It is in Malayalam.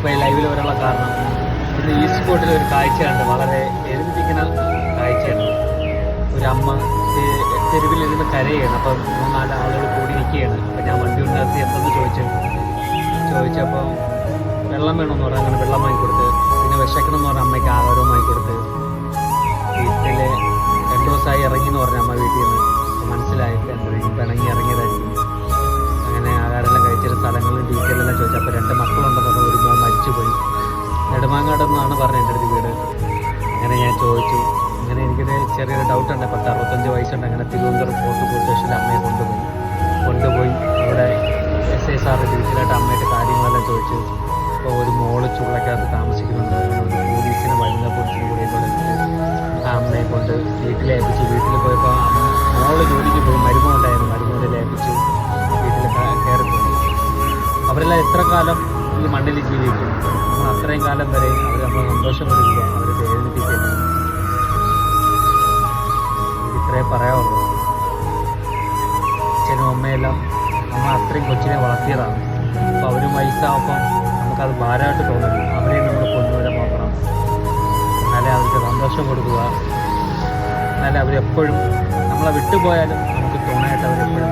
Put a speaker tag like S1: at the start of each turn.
S1: ഇപ്പോൾ ഈ ലൈവിൽ വരാനുള്ള കാരണം ഇന്ന് ഈസ്റ്റ് കോട്ടിൽ ഒരു കാഴ്ച കണ്ട് വളരെ എഴുതിപ്പിക്കുന്ന കാഴ്ചയാണ്. ഒരു അമ്മ തെരുവിലിരുന്ന് കരയാണ്. അപ്പം 3-4 ആളുകൾ കൂടി നിൽക്കുകയാണ്. അപ്പം ഞാൻ വണ്ടി ഉണ്ടാക്കി എന്തെന്ന് ചോദിച്ചപ്പോൾ വെള്ളം വേണമെന്ന് പറഞ്ഞാൽ അങ്ങനെ വെള്ളം വാങ്ങിക്കൊടുത്ത്, പിന്നെ വിശക്കണം എന്ന് പറഞ്ഞാൽ അമ്മയ്ക്ക് ആഹാരവും വാങ്ങിക്കൊടുത്ത്, വീട്ടിൽ 2 ദിവസമായി ഇറങ്ങി എന്ന് പറഞ്ഞ അമ്മ വീട്ടിൽ നിന്ന് മനസ്സിലായിട്ട് എന്തായാലും പിണങ്ങി ഇറങ്ങിയതായിരിക്കും. അങ്ങനെ ആഹാരമെല്ലാം കഴിച്ചിട്ട് സ്ഥലങ്ങളും ഡീറ്റെയിൽ എല്ലാം ചോദിച്ചു. അപ്പോൾ 2 മക്കളുണ്ടെന്ന് പറഞ്ഞു. ഒരു മോൻ മരിച്ചുപോയി. നെടുമാങ്ങാടെന്നാണ് പറഞ്ഞത് എൻ്റെ അടുത്ത് വീട്. അങ്ങനെ ഞാൻ ചോദിച്ചു. അങ്ങനെ എനിക്കൊരു ചെറിയൊരു ഡൗട്ടുണ്ട്. 65 വയസ്സുണ്ട്. അങ്ങനെ തിരുവനന്തപുരം ഫോർട്ട് പോലീസ് സ്റ്റേഷനിൽ അമ്മയെ കൊണ്ടുപോയി അവിടെ SI സാറിൻ്റെ ഡീറ്റെയിലായിട്ട് അമ്മയുടെ കാര്യങ്ങളെല്ലാം ചോദിച്ചു. അപ്പോൾ ഒരു മോള് ചുള്ളക്കകത്ത് താമസിക്കുന്നുണ്ട്. ഒരു പോലീസിന് വനിതാ പോലീസിന് കൂടി ആ അമ്മയെ കൊണ്ട് വീട്ടിലേൽപ്പിച്ചു. വീട്ടിൽ പോയപ്പോൾ മോള് ജോലിക്ക് പോയി. മരുമോണ്ടായിരുന്നു. മരുമോനെ ഏൽപ്പിച്ചു. വീട്ടിൽ കയറിപ്പോയി. അവരെല്ലാം എത്ര കാലം ഈ മണ്ണിൽ ജീവിക്കും? നമ്മൾ അത്രയും കാലം വരെ അവർ നമ്മൾ സന്തോഷം കൊടുക്കുക, അവരെ വേദനിപ്പിക്കില്ല. ഇത്രേ പറയാവുള്ളൂ. അച്ഛനും അമ്മയെല്ലാം നമ്മൾ അത്രയും കൊച്ചിനെ വളർത്തിയതാണ്. അപ്പോൾ അവരും വയസ്സാകുമ്പം നമുക്കത് ഭാരമായിട്ട് തോന്നുന്നു. അവരെയും നമ്മൾ കൊണ്ടുവരെ നോക്കണം. എന്നാലേ അവർക്ക് സന്തോഷം കൊടുക്കുക. എന്നാലേ അവരെപ്പോഴും നമ്മളെ വിട്ടുപോയാലും നമുക്ക് തുണയായിട്ട് അവരെപ്പോഴും